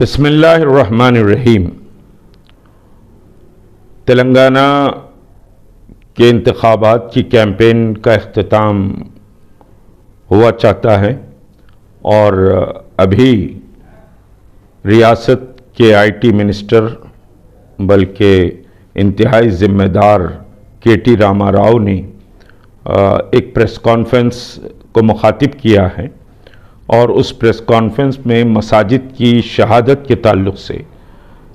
बिस्मिल्लाहिर्रहमानिर्रहीम। तेलंगाना के इंतखाबात की कैंपेन का इख्तिताम हुआ चाहता है और अभी रियासत के आईटी मिनिस्टर बल्कि इंतहाई ज़िम्मेदार के.टी. रामा राव ने एक प्रेस कॉन्फ्रेंस को मुखातिब किया है और उस प्रेस कॉन्फ्रेंस में मसाजिद की शहादत के ताल्लुक़ से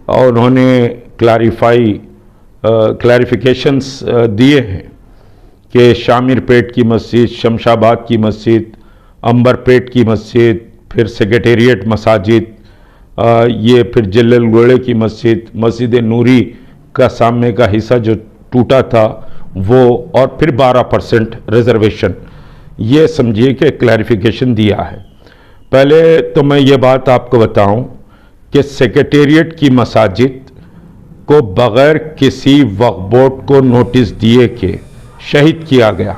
और उन्होंने क्लैरिफिकेशंस दिए हैं कि शामिरपेट की मस्जिद, शमशाबाद की मस्जिद, अंबरपेट की मस्जिद, फिर सेक्रेटेरिएट मसाजिद, ये फिर जल्ललगोड़े की मस्जिद, मस्जिद नूरी का सामने का हिस्सा जो टूटा था वो, और फिर 12% रिजर्वेशन, ये समझिए कि क्लैरिफिकेशन दिया है। पहले तो मैं ये बात आपको बताऊं कि सेक्रेटेरिएट की मसाजिद को बग़ैर किसी वक्फ बोर्ड को नोटिस दिए के शहीद किया गया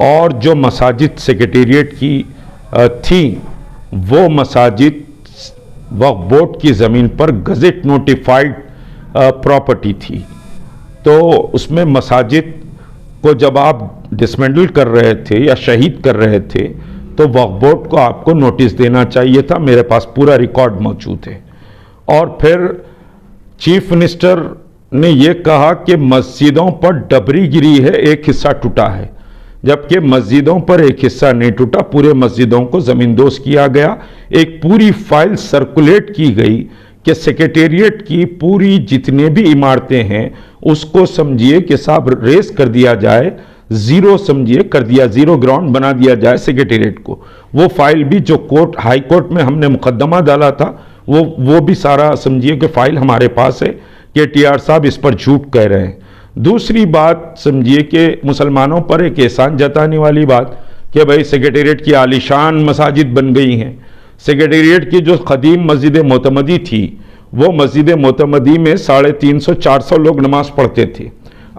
और जो मसाजिद सेक्रेटेरिएट की थी वो मसाजिद वक्फ बोर्ड की ज़मीन पर गज़ेट नोटिफाइड प्रॉपर्टी थी। तो उसमें मसाजिद को जब आप डिसमेंटल कर रहे थे या शहीद कर रहे थे तो वक्फ बोर्ड को आपको नोटिस देना चाहिए था। मेरे पास पूरा रिकॉर्ड मौजूद है। और फिर चीफ मिनिस्टर ने यह कहा कि मस्जिदों पर डबरी गिरी है, एक हिस्सा टूटा है, जबकि मस्जिदों पर एक हिस्सा नहीं टूटा, पूरे मस्जिदों को ज़मींदोज़ किया गया। एक पूरी फाइल सर्कुलेट की गई कि सेक्रेटेरिएट की पूरी जितने भी इमारतें हैं उसको समझिए कि साहब रेस कर दिया जाए, ज़ीरो समझिए कर दिया, ज़ीरो ग्राउंड बना दिया जाए सेक्रेटेरिएट को। वो फाइल भी जो कोर्ट, हाई कोर्ट में हमने मुकदमा डाला था वो भी सारा समझिए कि फाइल हमारे पास है कि टीआर साहब इस पर झूठ कह रहे हैं। दूसरी बात समझिए कि मुसलमानों पर एक एहसान जताने वाली बात कि भाई सेक्रेटेरिएट की आलीशान मसाजिद बन गई हैं। सेक्रेटेरिएट की जो कदीम मस्जिद मोतमदी थी वो मस्जिद मोतमदी में 350-400 लोग नमाज पढ़ते थे।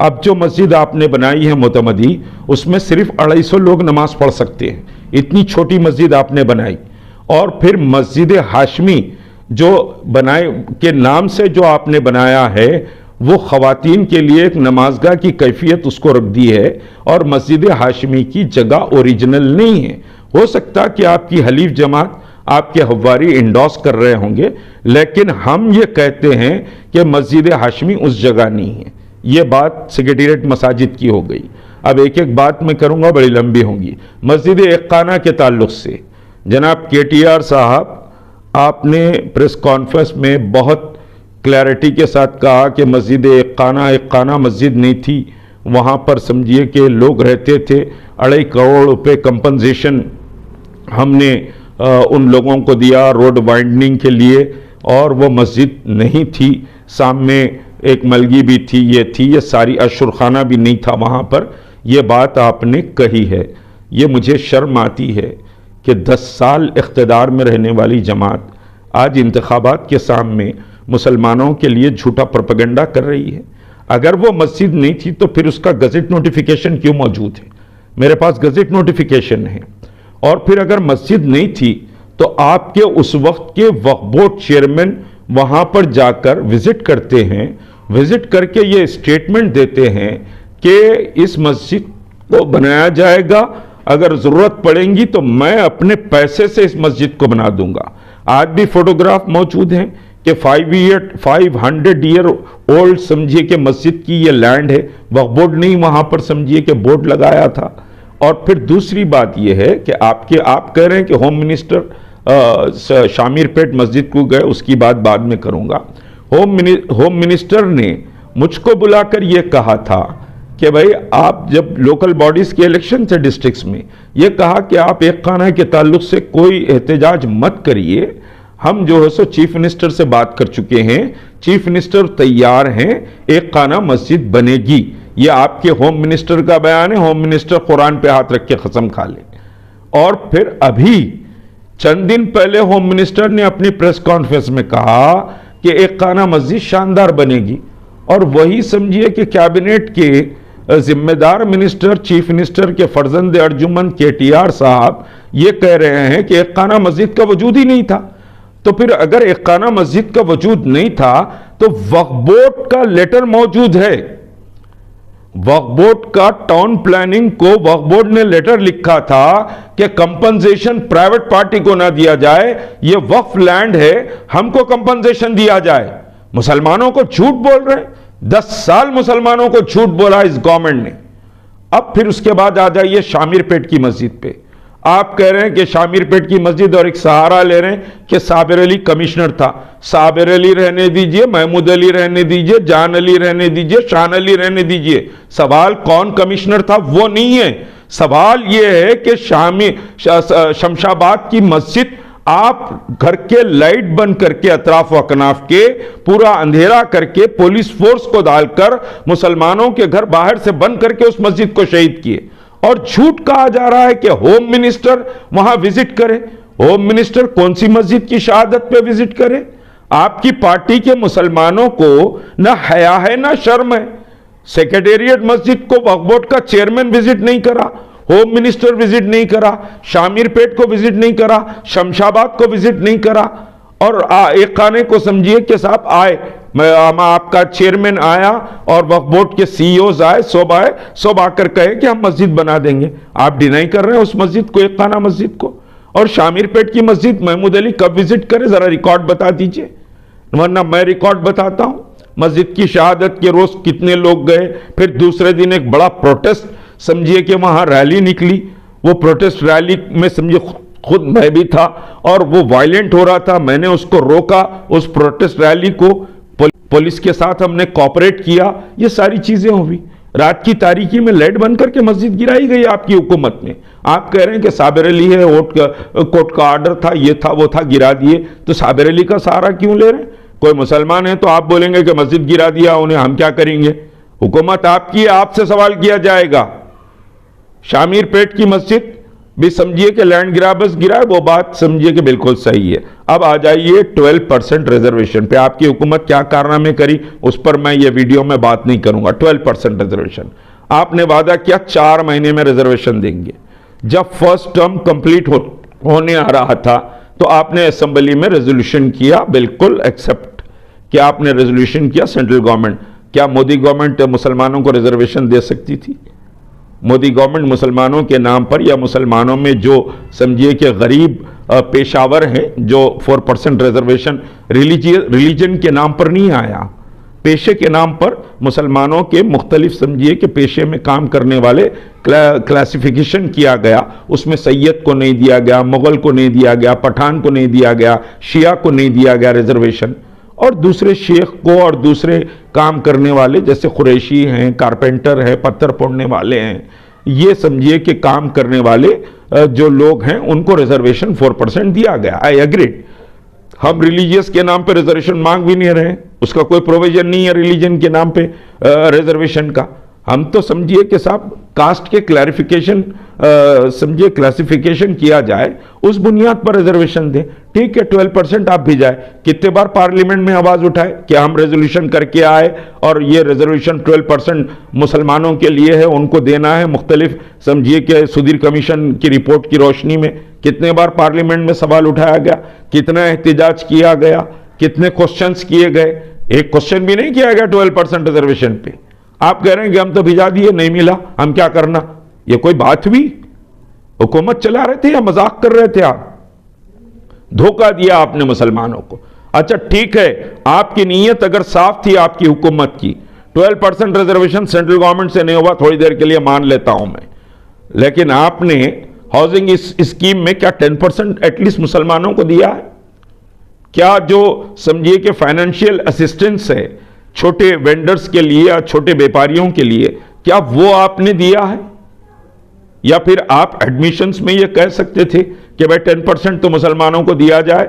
अब जो मस्जिद आपने बनाई है मोतमदी उसमें सिर्फ 250 लोग नमाज पढ़ सकते हैं, इतनी छोटी मस्जिद आपने बनाई। और फिर मस्जिद हाशमी जो बनाए के नाम से जो आपने बनाया है वो ख़वातीन के लिए एक नमाजगाह की कैफियत उसको रख दी है और मस्जिद हाशमी की जगह ओरिजिनल नहीं है। हो सकता कि आपकी हलीफ जमात, आपके हवारी इंडोर्स कर रहे होंगे, लेकिन हम ये कहते हैं कि मस्जिद हाशमी उस जगह नहीं है। ये बात सेक्रेटेरिएट मसाजिद की हो गई। अब एक एक बात मैं करूँगा, बड़ी लंबी होंगी। मस्जिद एकाना के ताल्लुक़ से जनाब के.टी.आर. साहब आपने प्रेस कॉन्फ्रेंस में बहुत क्लैरिटी के साथ कहा कि मस्जिद एकाना मस्जिद नहीं थी, वहाँ पर समझिए कि लोग रहते थे। 2.5 करोड़ रुपये कंपनसेशन हमने उन लोगों को दिया रोड वाइंडनिंग के लिए, और वो मस्जिद नहीं थी। सामने एक मलगी भी थी, ये सारी अशुरखाना भी नहीं था वहाँ पर। ये बात आपने कही है, ये मुझे शर्म आती है कि 10 साल इख्तिदार में रहने वाली जमात आज इंतखाबात के सामने मुसलमानों के लिए झूठा प्रोपेगेंडा कर रही है। अगर वो मस्जिद नहीं थी तो फिर उसका गज़ेट नोटिफिकेशन क्यों मौजूद है? मेरे पास गज़ेट नोटिफिकेशन है। और फिर अगर मस्जिद नहीं थी तो आपके उस वक्त के वक्फ बोर्ड चेयरमैन वहाँ पर जाकर विज़िट करते हैं, विज़िट करके ये स्टेटमेंट देते हैं कि इस मस्जिद को बनाया जाएगा, अगर ज़रूरत पड़ेगी तो मैं अपने पैसे से इस मस्जिद को बना दूंगा। आज भी फोटोग्राफ मौजूद हैं कि 500 ईयर ओल्ड समझिए कि मस्जिद की ये लैंड है, वक्फ बोर्ड नहीं वहाँ पर समझिए कि बोर्ड लगाया था। और फिर दूसरी बात यह है कि आप कह रहे हैं कि होम मिनिस्टर शामिरपेट मस्जिद को गए, उसकी बात बाद में करूँगा। होम मिनिस्टर ने मुझको बुलाकर यह कहा था कि भाई आप जब लोकल बॉडीज़ के इलेक्शन थे डिस्ट्रिक्ट्स में, ये कहा कि आप एक खाना के ताल्लुक़ से कोई एहतजाज मत करिए। हम जो है सो चीफ मिनिस्टर से बात कर चुके हैं, चीफ मिनिस्टर तैयार हैं, एक खाना मस्जिद बनेगी। ये आपके होम मिनिस्टर का बयान है। होम मिनिस्टर कुरान पे हाथ रख के कसम खा ले। और फिर अभी चंद दिन पहले होम मिनिस्टर ने अपनी प्रेस कॉन्फ्रेंस में कहा कि एक खाना मस्जिद शानदार बनेगी, और वही समझिए कि कैबिनेट के जिम्मेदार मिनिस्टर, चीफ मिनिस्टर के फर्जंद अर्जुमन के.टी.आर. साहब ये कह रहे हैं कि एक खाना मस्जिद का वजूद ही नहीं था। तो फिर अगर एक खाना मस्जिद का वजूद नहीं था तो वक्फ बोर्ड का लेटर मौजूद है। वक्फ बोर्ड का टाउन प्लानिंग को वक्फ बोर्ड ने लेटर लिखा था कि कंपनसेशन प्राइवेट पार्टी को ना दिया जाए, यह वक्फ लैंड है, हमको कंपनसेशन दिया जाए। मुसलमानों को झूठ बोल रहे हैं। 10 साल मुसलमानों को झूठ बोला इस गवर्नमेंट ने। अब फिर उसके बाद आ जाइए शामिर पेट की मस्जिद पे। आप कह रहे हैं कि शामिर पेट की मस्जिद और एक सहारा ले रहे हैं कि साबिर अली कमिश्नर था। साबिर अली रहने दीजिए, महमूद अली रहने दीजिए, जान अली रहने दीजिए, शान अली रहने दीजिए। सवाल कौन कमिश्नर था वो नहीं है। सवाल यह है कि शमशाबाद की मस्जिद आप घर के लाइट बंद करके अतराफ व अकनाफ के पूरा अंधेरा करके पुलिस फोर्स को डालकर मुसलमानों के घर बाहर से बंद करके उस मस्जिद को शहीद किए। और झूठ कहा जा रहा है कि होम मिनिस्टर वहां विजिट करे। होम मिनिस्टर कौन सी मस्जिद की शहादत पे विजिट करे? आपकी पार्टी के मुसलमानों को ना हया है ना शर्म है। सेक्रेटेरिएट मस्जिद को वक्फ बोर्ड का चेयरमैन विजिट नहीं करा, होम मिनिस्टर विजिट नहीं करा, शामिर पेट को विजिट नहीं करा, शमशाबाद को विजिट नहीं करा। और एक खाने को समझिए कि साहब आए, आपका चेयरमैन आया और वक्फ बोर्ड के सीईओज आए, सब आकर कहे कि हम मस्जिद बना देंगे। आप डिनाई कर रहे हैं उस मस्जिद को, एक खाना मस्जिद को। और शामिर पेट की मस्जिद महमूद अली कब विजिट करे, जरा रिकॉर्ड बता दीजिए, वरना मैं रिकॉर्ड बताता हूं। मस्जिद की शहादत के रोज कितने लोग गए, फिर दूसरे दिन एक बड़ा प्रोटेस्ट, समझिए कि वहां रैली निकली। वो प्रोटेस्ट रैली में समझिए खुद मैं भी था और वो वायलेंट हो रहा था, मैंने उसको रोका, उस प्रोटेस्ट रैली को पुलिस के साथ हमने कोऑपरेट किया। ये सारी चीजें हुई। रात की तारीकी में लाइट बंद करके मस्जिद गिराई गई आपकी हुकूमत में। आप कह रहे हैं कि साबिर अली है, कोर्ट का ऑर्डर था, ये था वो था, गिरा दिए। तो साबिर अली का सहारा क्यों ले रहे हैं? कोई मुसलमान है तो आप बोलेंगे कि मस्जिद गिरा दिया उन्हें, हम क्या करेंगे? हुकूमत आपकी, आपसे सवाल किया जाएगा। शामिर पेट की मस्जिद भी समझिए कि लैंड ग्रैबर्स गिरा है, वो बात समझिए कि बिल्कुल सही है। अब आ जाइए 12% रिजर्वेशन पे। आपकी हुकूमत क्या कारनामे करी उस पर मैं ये वीडियो में बात नहीं करूंगा। 12% रिजर्वेशन आपने वादा किया 4 महीने में रिजर्वेशन देंगे। जब फर्स्ट टर्म कंप्लीट होने आ रहा था तो आपने असेंबली में रेजोल्यूशन किया, बिल्कुल एक्सेप्ट कि आपने रेजोल्यूशन किया सेंट्रल गवर्नमेंट। क्या मोदी गवर्नमेंट मुसलमानों को रिजर्वेशन दे सकती थी? मोदी गवर्नमेंट मुसलमानों के नाम पर या मुसलमानों में जो समझिए कि गरीब पेशावर हैं, जो 4% रिजर्वेशन रिलीजन के नाम पर नहीं आया, पेशे के नाम पर मुसलमानों के मुख्तलिफ समझिए कि पेशे में काम करने वाले क्लासिफिकेशन किया गया। उसमें सैयद को नहीं दिया गया, मुगल को नहीं दिया गया, पठान को नहीं दिया गया, शिया को नहीं दिया गया रिजर्वेशन। और दूसरे शेख को और दूसरे काम करने वाले जैसे कुरैशी हैं, कारपेंटर हैं, पत्थर फोड़ने वाले हैं, ये समझिए कि काम करने वाले जो लोग हैं उनको रिजर्वेशन 4% दिया गया। I agree. हम रिलीजियस के नाम पे रिजर्वेशन मांग भी नहीं रहे, उसका कोई प्रोविजन नहीं है रिलीजन के नाम पे रिजर्वेशन का। हम तो समझिए कि साहब कास्ट के क्लैरिफिकेशन समझिए क्लासिफिकेशन किया जाए, उस बुनियाद पर रिजर्वेशन दें। ठीक है, 12% आप भी जाए। कितने बार पार्लियामेंट में आवाज उठाए कि हम रेजोल्यूशन करके आए और ये रिजर्वेशन 12% मुसलमानों के लिए है, उनको देना है। मुख्तलिफ समझिए कि सुधीर कमीशन की रिपोर्ट की रोशनी में कितने बार पार्लियामेंट में सवाल उठाया गया, कितना एहतिजाज किया गया, कितने क्वेश्चंस किए गए। एक क्वेश्चन भी नहीं किया गया 12% रिजर्वेशन पे। आप कह रहे हैं कि हम तो भिजा दिए, नहीं मिला, हम क्या करना? ये कोई बात हुई? हुकूमत चला रहे थे या मजाक कर रहे थे आप? धोखा दिया आपने मुसलमानों को। अच्छा ठीक है, आपकी नीयत अगर साफ थी आपकी हुकूमत की, 12% रिजर्वेशन सेंट्रल गवर्नमेंट से नहीं हुआ, थोड़ी देर के लिए मान लेता हूं मैं, लेकिन आपने हाउसिंग इस स्कीम में क्या 10% एटलीस्ट मुसलमानों को दिया है? क्या जो समझिए कि फाइनेंशियल असिस्टेंस है छोटे वेंडर्स के लिए या छोटे व्यापारियों के लिए, क्या वो आपने दिया है? या फिर आप एडमिशंस में ये कह सकते थे कि भाई 10% तो मुसलमानों को दिया जाए?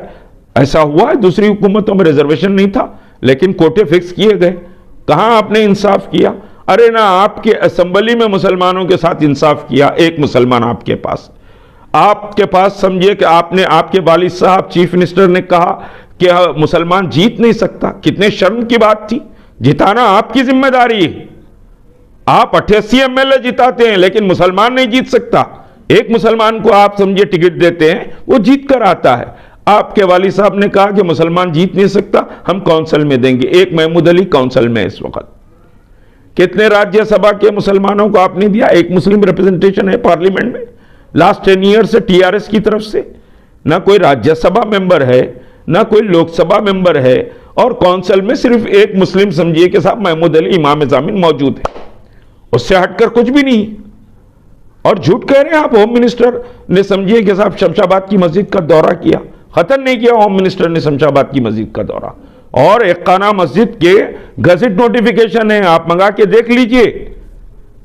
ऐसा हुआ है दूसरी हुकूमतों में रिजर्वेशन नहीं था लेकिन कोटे फिक्स किए गए। कहां आपने इंसाफ किया? अरे ना आपके असेंबली में मुसलमानों के साथ इंसाफ किया एक मुसलमान आपके पास समझिए कि आपने, आपके वालिद साहब चीफ मिनिस्टर ने कहा कि मुसलमान जीत नहीं सकता। कितने शर्म की बात थी। जिताना आपकी जिम्मेदारी है। आप 88 एमएलए जिताते हैं लेकिन मुसलमान नहीं जीत सकता। एक मुसलमान को आप समझिए टिकट देते हैं, वो जीत कर आता है। आपके वाली साहब ने कहा कि मुसलमान जीत नहीं सकता, हम काउंसिल में देंगे। एक महमूद अली काउंसिल में इस वक्त। कितने राज्यसभा के मुसलमानों को आपने दिया? एक मुस्लिम रिप्रेजेंटेशन है पार्लियामेंट में लास्ट 10 ईयर से टीआरएस की तरफ से। ना कोई राज्यसभा मेंबर है, ना कोई लोकसभा मेंबर है, और काउंसिल में सिर्फ एक मुस्लिम समझिए कि साहब महमूद अली इमाम ज़ामिन मौजूद है, उससे हटकर कुछ भी नहीं। और झूठ कह रहे हैं आप। होम मिनिस्टर ने समझिए कि साहब शमशाबाद की मस्जिद का दौरा किया, खत्म नहीं किया होम मिनिस्टर ने शमशाबाद की मस्जिद का दौरा। और एकाना मस्जिद के गजट नोटिफिकेशन है, आप मंगा के देख लीजिए,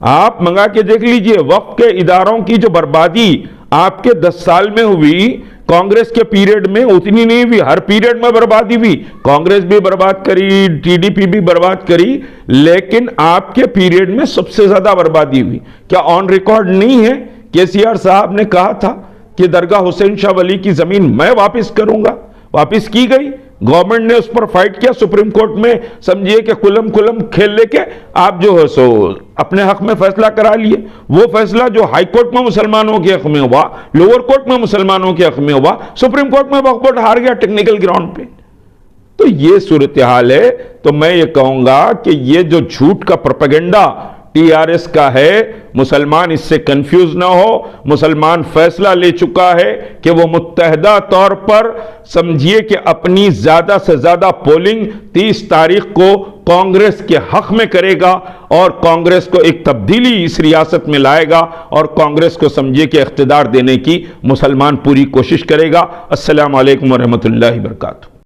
आप मंगा के देख लीजिए। वक्फ के इदारों की जो बर्बादी आपके 10 साल में हुई, कांग्रेस के पीरियड में उतनी नहीं हुई, हर पीरियड में बर्बादी हुई। कांग्रेस भी बर्बाद करी, टीडीपी भी बर्बाद करी, लेकिन आपके पीरियड में सबसे ज्यादा बर्बादी हुई। क्या ऑन रिकॉर्ड नहीं है? केसीआर साहब ने कहा था कि दरगाह हुसैन शाह वली की जमीन मैं वापस करूंगा, वापस की गई। गवर्नमेंट ने उस पर फाइट किया, सुप्रीम कोर्ट में समझिए कि कुलम कुलम खेल लेके आप जो है सो अपने हक में फैसला करा लिए। वो फैसला जो हाई कोर्ट में मुसलमानों के हक में हुआ, लोअर कोर्ट में मुसलमानों के हक में हुआ, सुप्रीम कोर्ट में वक्फ बोर्ड हार गया टेक्निकल ग्राउंड पे। तो ये सूरत हाल है। तो मैं ये कहूंगा कि ये जो झूठ का प्रोपेगेंडा टीआरएस का है, मुसलमान इससे कंफ्यूज ना हो। मुसलमान फैसला ले चुका है कि वो मुत्तहदा तौर पर समझिए कि अपनी ज्यादा से ज्यादा पोलिंग 30 तारीख को कांग्रेस के हक में करेगा, और कांग्रेस को एक तब्दीली इस रियासत में लाएगा, और कांग्रेस को समझिए कि इख्तिदार देने की मुसलमान पूरी कोशिश करेगा। अस्सलाम वालेकुम व रहमतुल्लाहि व बरकातहू।